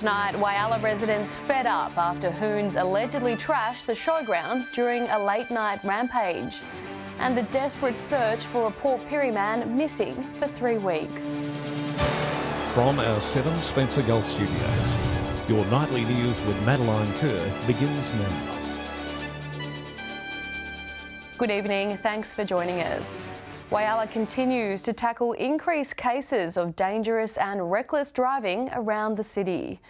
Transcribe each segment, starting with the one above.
Tonight, Whyalla residents fed up after hoons allegedly trashed the showgrounds during a late-night rampage. And the desperate search for a Port Pirie man missing for 3 weeks. From our 7 Spencer Gulf studios, your nightly news with Madeline Kerr begins now. Good evening, thanks for joining us. Whyalla continues to tackle increased cases of dangerous and reckless driving around the city.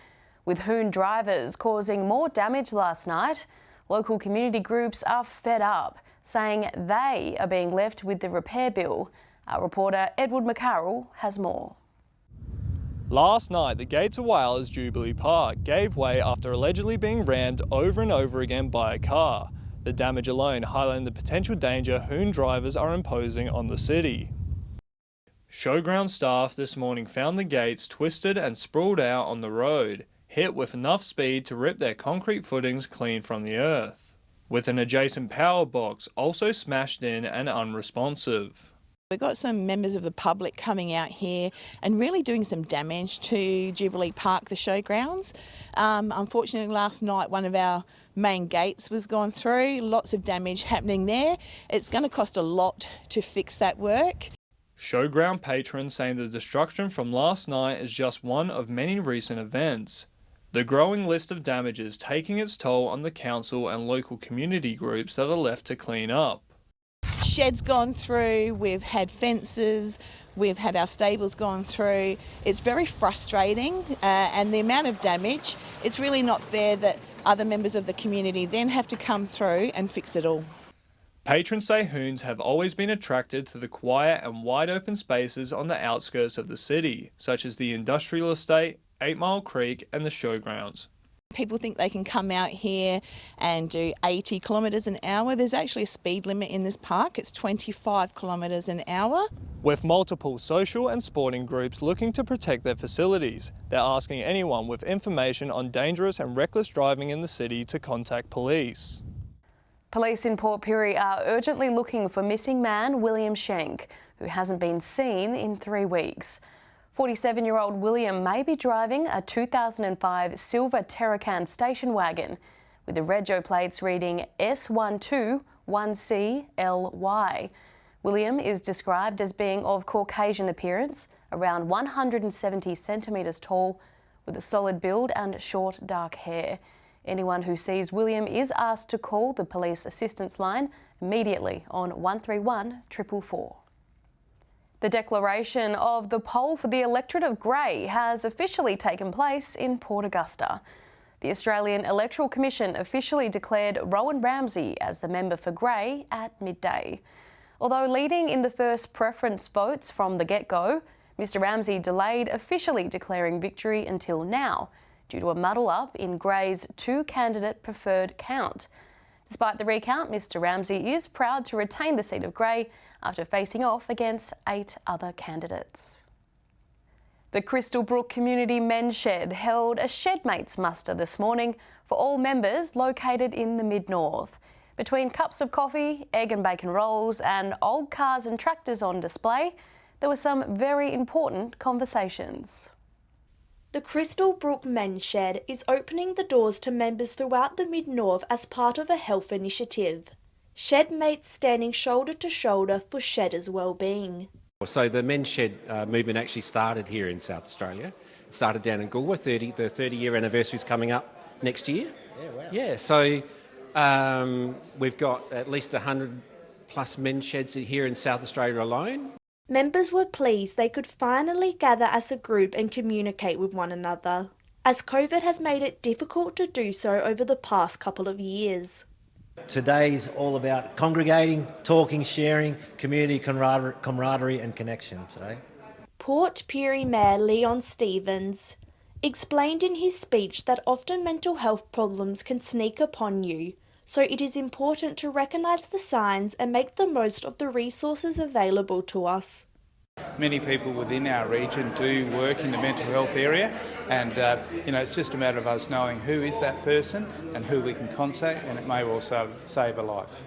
With hoon drivers causing more damage last night, local community groups are fed up, saying they are being left with the repair bill. Our reporter Edward McCarroll has more. Last night, the gates of Whyalla's Jubilee Park gave way after allegedly being rammed over and over again by a car. The damage alone highlighting the potential danger hoon drivers are imposing on the city. Showground staff this morning found the gates twisted and sprawled out on the road, hit with enough speed to rip their concrete footings clean from the earth, with an adjacent power box also smashed in and unresponsive. We've got some members of the public coming out here and really doing some damage to Jubilee Park, the showgrounds. Unfortunately, last night one of our main gates was gone through, lots of damage happening there. It's going to cost a lot to fix that work. Showground patrons saying the destruction from last night is just one of many recent events. The growing list of damages taking its toll on the council and local community groups that are left to clean up. Sheds gone through, we've had fences, we've had our stables gone through. It's very frustrating and the amount of damage, it's really not fair that other members of the community then have to come through and fix it all. Patrons say hoons have always been attracted to the quiet and wide open spaces on the outskirts of the city, such as the industrial estate, 8 Mile Creek and the showgrounds. People think they can come out here and do 80 kilometres an hour. There's actually a speed limit in this park. It's 25 kilometres an hour. With multiple social and sporting groups looking to protect their facilities, they're asking anyone with information on dangerous and reckless driving in the city to contact police. Police in Port Pirie are urgently looking for missing man William Schenk, who hasn't been seen in 3 weeks. 47-year-old William may be driving a 2005 silver Terracan station wagon with the rego plates reading S121CLY. William is described as being of Caucasian appearance, around 170 centimetres tall, with a solid build and short dark hair. Anyone who sees William is asked to call the police assistance line immediately on 131 444. The declaration of the poll for the electorate of Grey has officially taken place in Port Augusta. The Australian Electoral Commission officially declared Rowan Ramsey as the member for Grey at midday. Although leading in the first preference votes from the get-go, Mr Ramsey delayed officially declaring victory until now, due to a muddle-up in Grey's 2-candidate preferred count. Despite the recount, Mr Ramsey is proud to retain the seat of Grey after facing off against 8 other candidates. The Crystal Brook Community Men's Shed held a Shedmates muster this morning for all members located in the Mid-North. Between cups of coffee, egg and bacon rolls and old cars and tractors on display, there were some very important conversations. The Crystal Brook Men's Shed is opening the doors to members throughout the Mid-North as part of a health initiative. Shedmates standing shoulder to shoulder for shedders' well-being. So the Men's Shed movement actually started here in South Australia. It started down in Goolwa. The 30-year anniversary is coming up next year. Yeah, wow. Yeah, so we've got at least 100 plus men's sheds here in South Australia alone. Members were pleased they could finally gather as a group and communicate with one another, as COVID has made it difficult to do so over the past couple of years. Today's all about congregating, talking, sharing, community camaraderie and connection today. Port Pirie Mayor Leon Stevens explained in his speech that often mental health problems can sneak upon you, so it is important to recognise the signs and make the most of the resources available to us. Many people within our region do work in the mental health area, and it's just a matter of us knowing who is that person and who we can contact, and it may also save a life.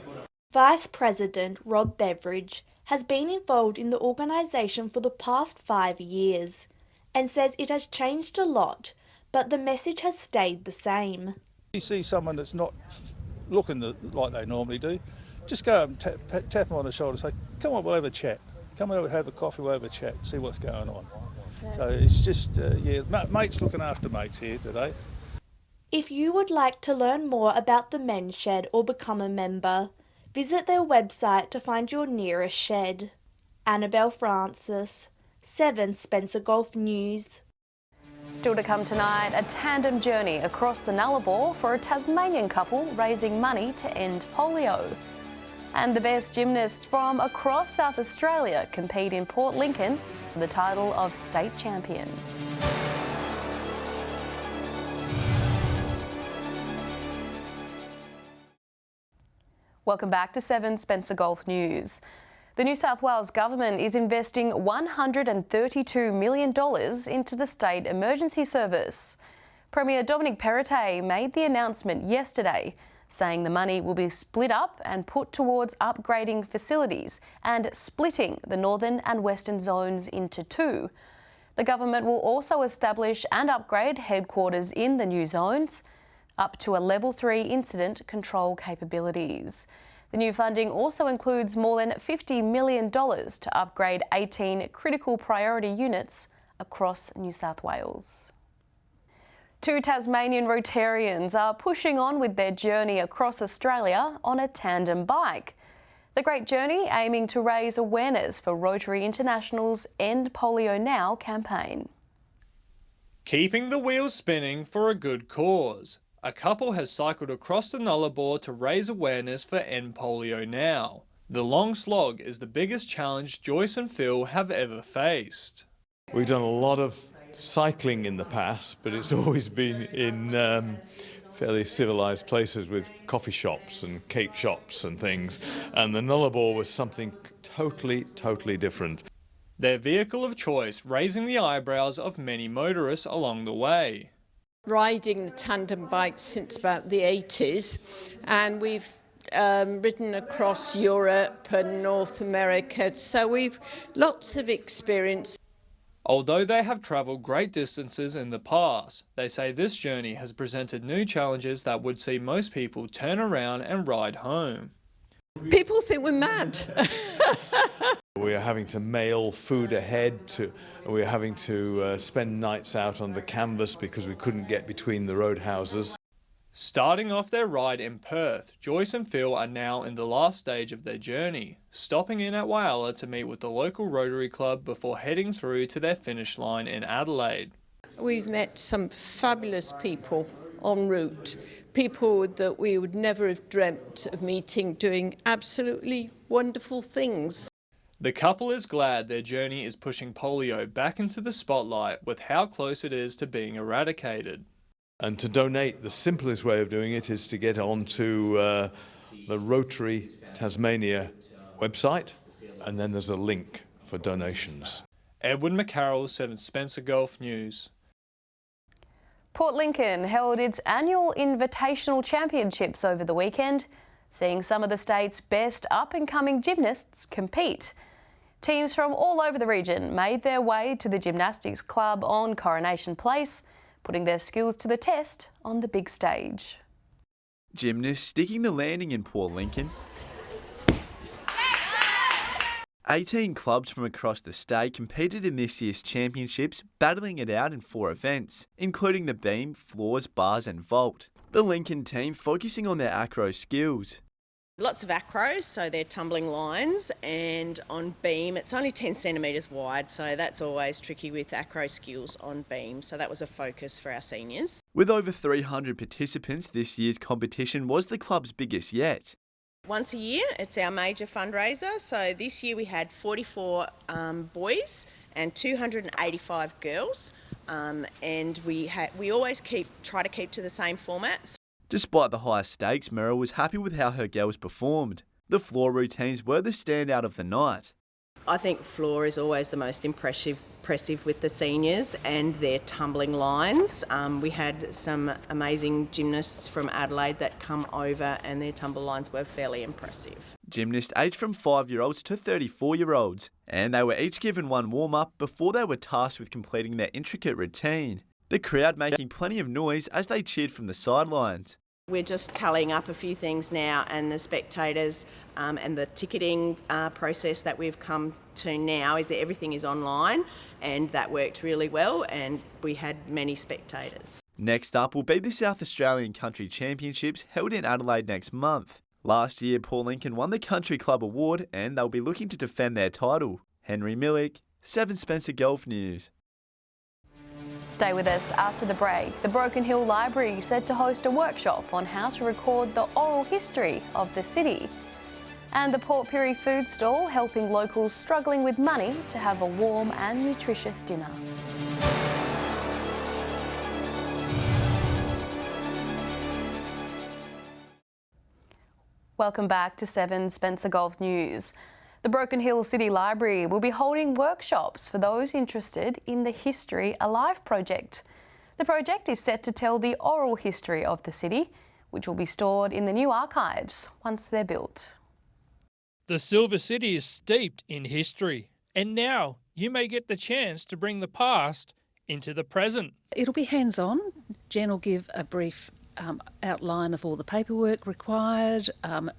Vice President Rob Beveridge has been involved in the organisation for the past 5 years and says it has changed a lot, but the message has stayed the same. You see someone that's not looking like they normally do, just go up and tap them on the shoulder and say, come on, we'll have a chat. Come over, have a coffee, we'll have a chat, see what's going on. Yeah. So it's just, mates looking after mates here today. If you would like to learn more about the Men's Shed or become a member, visit their website to find your nearest shed. Annabelle Francis, 7 Spencer Golf News. Still to come tonight, a tandem journey across the Nullarbor for a Tasmanian couple raising money to end polio. And the best gymnasts from across South Australia compete in Port Lincoln for the title of state champion. Welcome back to 7 Spencer Golf News. The New South Wales Government is investing $132 million into the State Emergency Service. Premier Dominic Perrottet made the announcement yesterday, saying the money will be split up and put towards upgrading facilities and splitting the northern and western zones into 2. The government will also establish and upgrade headquarters in the new zones, up to a Level 3 incident control capabilities. The new funding also includes more than $50 million to upgrade 18 critical priority units across New South Wales. 2 Tasmanian Rotarians are pushing on with their journey across Australia on a tandem bike. The Great Journey aiming to raise awareness for Rotary International's End Polio Now campaign. Keeping the wheels spinning for a good cause. A couple has cycled across the Nullarbor to raise awareness for End Polio Now. The long slog is the biggest challenge Joyce and Phil have ever faced. We've done a lot of cycling in the past, but it's always been in fairly civilised places with coffee shops and cake shops and things, and the Nullarbor was something totally different. Their vehicle of choice raising the eyebrows of many motorists along the way. Riding the tandem bike since about the 80s, and we've ridden across Europe and North America, so we've lots of experience. Although they have travelled great distances in the past, they say this journey has presented new challenges that would see most people turn around and ride home. People think we're mad. We are having to mail food ahead, we're having to spend nights out on the canvas because we couldn't get between the roadhouses. Starting off their ride in Perth, Joyce and Phil are now in the last stage of their journey, stopping in at Whyalla to meet with the local Rotary Club before heading through to their finish line in Adelaide. We've met some fabulous people en route, people that we would never have dreamt of meeting, doing absolutely wonderful things. The couple is glad their journey is pushing polio back into the spotlight with how close it is to being eradicated. And to donate, the simplest way of doing it is to get onto the Rotary Tasmania website, and then there's a link for donations. Edwin McCarroll, 7 Spencer Golf News. Port Lincoln held its annual Invitational Championships over the weekend, seeing some of the state's best up-and-coming gymnasts compete. Teams from all over the region made their way to the Gymnastics Club on Coronation Place, putting their skills to the test on the big stage. Gymnasts sticking the landing in Port Lincoln. 18 clubs from across the state competed in this year's championships, battling it out in 4 events, including the beam, floors, bars and vault. The Lincoln team focusing on their acro skills. Lots of acros, so they're tumbling lines, and on beam it's only 10 centimetres wide, so that's always tricky with acro skills on beam, so that was a focus for our seniors. With over 300 participants, this year's competition was the club's biggest yet. Once a year, it's our major fundraiser, so this year we had 44 boys and 285 girls, and we always try to keep to the same formats. Despite the higher stakes, Merrill was happy with how her girls performed. The floor routines were the standout of the night. I think floor is always the most impressive with the seniors and their tumbling lines. We had some amazing gymnasts from Adelaide that come over and their tumble lines were fairly impressive. Gymnasts aged from 5-year-olds to 34-year-olds, and they were each given one warm-up before they were tasked with completing their intricate routine. the crowd making plenty of noise as they cheered from the sidelines. We're just tallying up a few things now, and the spectators and the ticketing process that we've come to now is that everything is online, and that worked really well, and we had many spectators. Next up will be the South Australian Country Championships held in Adelaide next month. Last year, Paul Lincoln won the Country Club Award and they'll be looking to defend their title. Henry Millick, 7 Spencer Golf News. Stay with us after the break. The Broken Hill Library is set to host a workshop on how to record the oral history of the city. And the Port Pirie food stall helping locals struggling with money to have a warm and nutritious dinner. Welcome back to 7 Spencer Golf News. The Broken Hill City Library will be holding workshops for those interested in the History Alive project. The project is set to tell the oral history of the city, which will be stored in the new archives once they're built. The Silver City is steeped in history, and now you may get the chance to bring the past into the present. It'll be hands-on. Jen will give a brief outline of all the paperwork required, an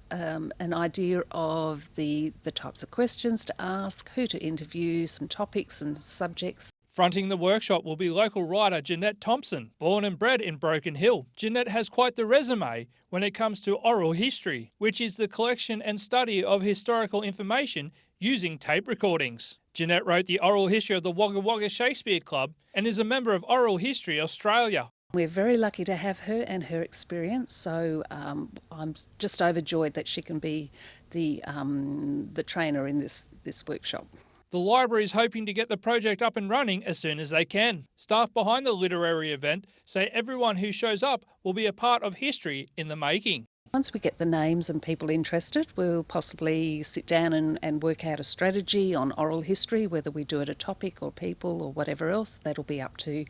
idea of the types of questions to ask, who to interview, some topics and subjects. Fronting the workshop will be local writer Jeanette Thompson, born and bred in Broken Hill. Jeanette has quite the resume when it comes to oral history, which is the collection and study of historical information using tape recordings. Jeanette wrote the oral history of the Wagga Wagga Shakespeare Club and is a member of Oral History Australia. We're very lucky to have her and her experience, so I'm just overjoyed that she can be the trainer in this workshop. The library is hoping to get the project up and running as soon as they can. Staff behind the literary event say everyone who shows up will be a part of history in the making. Once we get the names and people interested, we'll possibly sit down and work out a strategy on oral history, whether we do it a topic or people or whatever else. That'll be up to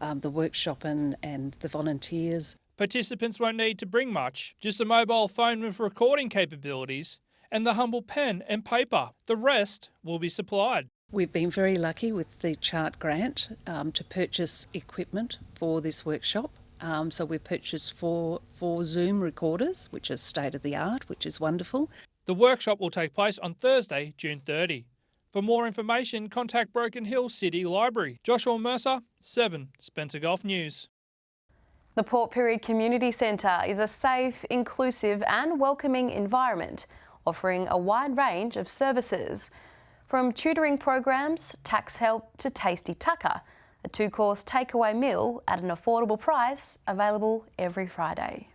the workshop and the volunteers. Participants won't need to bring much, just a mobile phone with recording capabilities and the humble pen and paper. The rest will be supplied. We've been very lucky with the Chart grant to purchase equipment for this workshop. So we've purchased four Zoom recorders, which are state-of-the-art, which is wonderful. The workshop will take place on Thursday, June 30. For more information, contact Broken Hill City Library. Joshua Mercer, 7 Spencer Golf News. The Port Pirie Community Centre is a safe, inclusive and welcoming environment, offering a wide range of services. From tutoring programs, tax help to Tasty Tucker, a 2-course takeaway meal at an affordable price, available every Friday.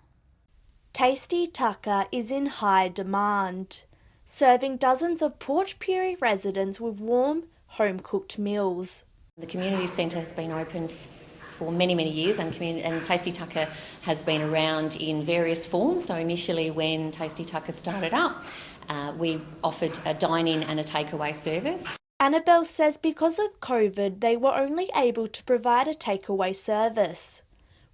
Tasty Tucker is in high demand, serving dozens of Port Pirie residents with warm, home-cooked meals. The community centre has been open for many, many years, and Tasty Tucker has been around in various forms. So initially when Tasty Tucker started up, we offered a dine-in and a takeaway service. Annabelle says because of COVID, they were only able to provide a takeaway service,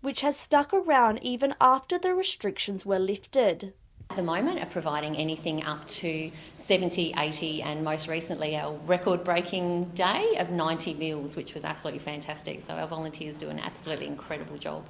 which has stuck around even after the restrictions were lifted. At the moment are providing anything up to 70, 80 and most recently our record-breaking day of 90 meals, which was absolutely fantastic. So our volunteers do an absolutely incredible job.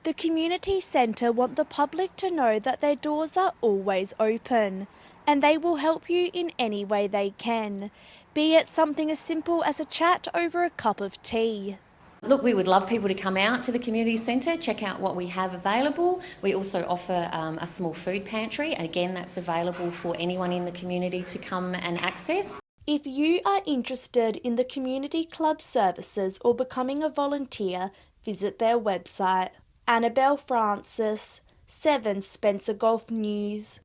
The community centre want the public to know that their doors are always open and they will help you in any way they can, be it something as simple as a chat over a cup of tea. Look, we would love people to come out to the community centre, check out what we have available. We also offer a small food pantry, and again that's available for anyone in the community to come and access. If you are interested in the community club services or becoming a volunteer, visit their website. Annabelle Francis, 7 Spencer Golf News.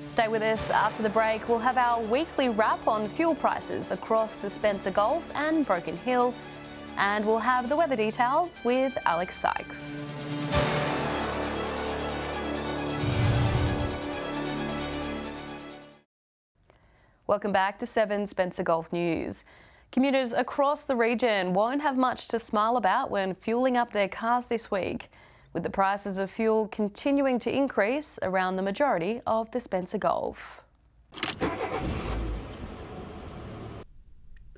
Stay with us after the break. We'll have our weekly wrap on fuel prices across the Spencer Gulf and Broken Hill. And we'll have the weather details with Alex Sykes. Welcome back to 7 Spencer Golf News. Commuters across the region won't have much to smile about when fueling up their cars this week, with the prices of fuel continuing to increase around the majority of the Spencer Gulf.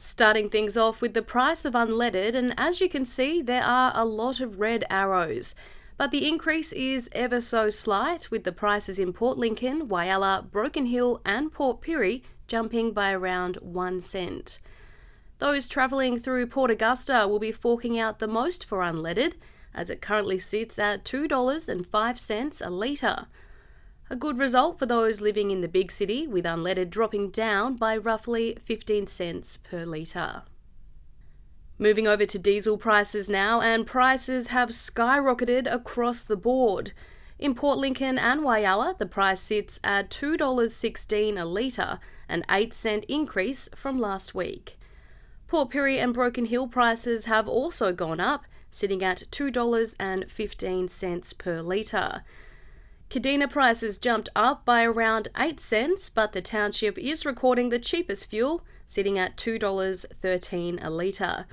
Starting things off with the price of unleaded, and as you can see, there are a lot of red arrows. But the increase is ever so slight, with the prices in Port Lincoln, Whyalla, Broken Hill and Port Pirie jumping by around 1 cent. Those travelling through Port Augusta will be forking out the most for unleaded, as it currently sits at $2.05 a litre. A good result for those living in the big city, with unleaded dropping down by roughly 15 cents per litre. Moving over to diesel prices now, and prices have skyrocketed across the board. In Port Lincoln and Whyalla, the price sits at $2.16 a litre, an 8-cent increase from last week. Port Pirie and Broken Hill prices have also gone up, sitting at $2.15 per litre. Kadina prices jumped up by around 8 cents, but the township is recording the cheapest fuel, sitting at $2.13 a litre.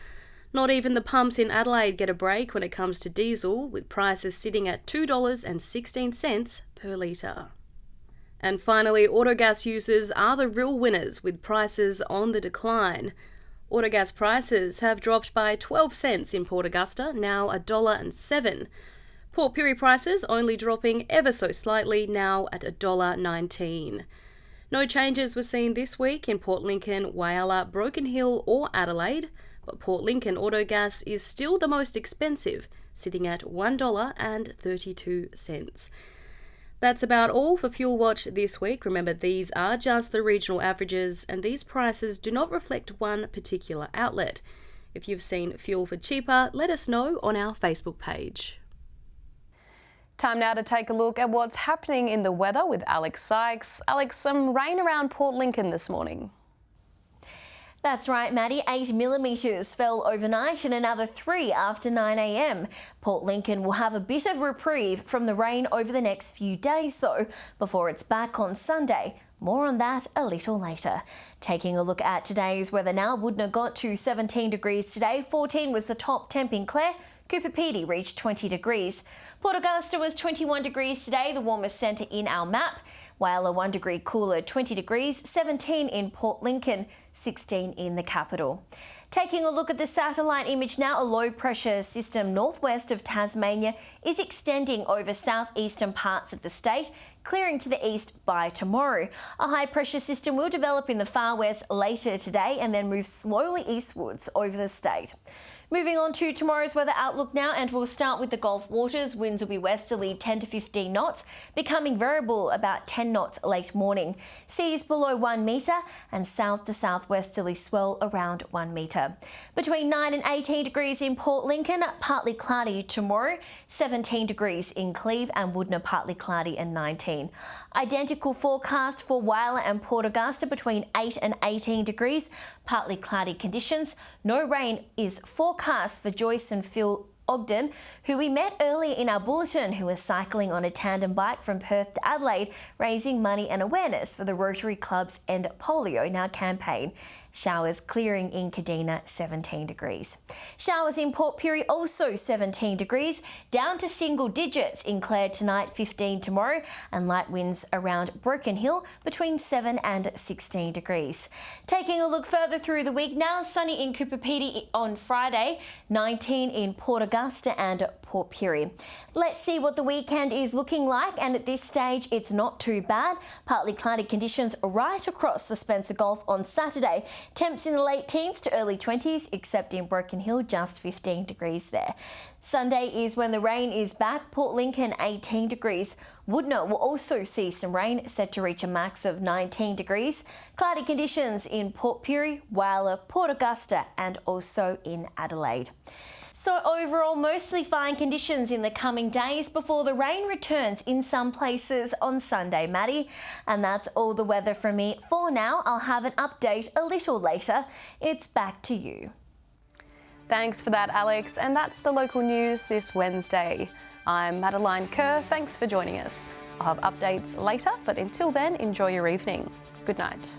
Not even the pumps in Adelaide get a break when it comes to diesel, with prices sitting at $2.16 per litre. And finally, autogas users are the real winners, with prices on the decline. Autogas prices have dropped by 12 cents in Port Augusta, now $1.07. Port Pirie prices only dropping ever so slightly, now at $1.19. No changes were seen this week in Port Lincoln, Whyalla, Broken Hill or Adelaide, but Port Lincoln autogas is still the most expensive, sitting at $1.32. That's about all for Fuel Watch this week. Remember, these are just the regional averages, and these prices do not reflect one particular outlet. If you've seen fuel for cheaper, let us know on our Facebook page. Time now to take a look at what's happening in the weather with Alex Sykes. Alex, some rain around Port Lincoln this morning. That's right, Maddie. 8 millimetres fell overnight and another 3 after 9 a.m. Port Lincoln will have a bit of reprieve from the rain over the next few days, though, before it's back on Sunday. More on that a little later. Taking a look at today's weather now, Woodna got to 17 degrees today. 14 was the top temp in Clare. Cooper Pedy reached 20 degrees. Port Augusta was 21 degrees today, the warmest centre in our map. Whyalla 1 degree cooler, 20 degrees, 17 in Port Lincoln, 16 in the capital. Taking a look at the satellite image now, a low pressure system northwest of Tasmania is extending over southeastern parts of the state, clearing to the east by tomorrow. A high pressure system will develop in the far west later today and then move slowly eastwards over the state. Moving on to tomorrow's weather outlook now, and we'll start with the Gulf waters. Winds will be westerly 10 to 15 knots, becoming variable about 10 knots late morning. Seas below 1 metre and south to southwesterly swell around 1 metre. Between 9 and 18 degrees in Port Lincoln, partly cloudy tomorrow, 17 degrees in Cleve and Woodna, partly cloudy and 19. Identical forecast for Whyalla and Port Augusta, between 8 and 18 degrees, partly cloudy conditions. No rain is forecast for Joyce and Phil Ogden, who we met earlier in our bulletin, who was cycling on a tandem bike from Perth to Adelaide, raising money and awareness for the Rotary Club's End Polio Now campaign. Showers clearing in Kadina, 17 degrees. Showers in Port Pirie also 17 degrees, down to single digits in Clare tonight, 15 tomorrow, and light winds around Broken Hill between 7 and 16 degrees. Taking a look further through the week now, sunny in Cooper Pedy on Friday, 19 in Port Augusta and Port Pirie. Let's see what the weekend is looking like, and at this stage it's not too bad. Partly cloudy conditions right across the Spencer Gulf on Saturday. Temps in the late teens to early 20s, except in Broken Hill, just 15 degrees there. Sunday is when the rain is back. Port Lincoln, 18 degrees. Woodna will also see some rain, set to reach a max of 19 degrees. Cloudy conditions in Port Pirie, Whyalla, Port Augusta and also in Adelaide. So overall, mostly fine conditions in the coming days before the rain returns in some places on Sunday, Maddie. And that's all the weather from me for now. I'll have an update a little later. It's back to you. Thanks for that, Alex. And that's the local news this Wednesday. I'm Madeline Kerr. Thanks for joining us. I'll have updates later, but until then, enjoy your evening. Good night.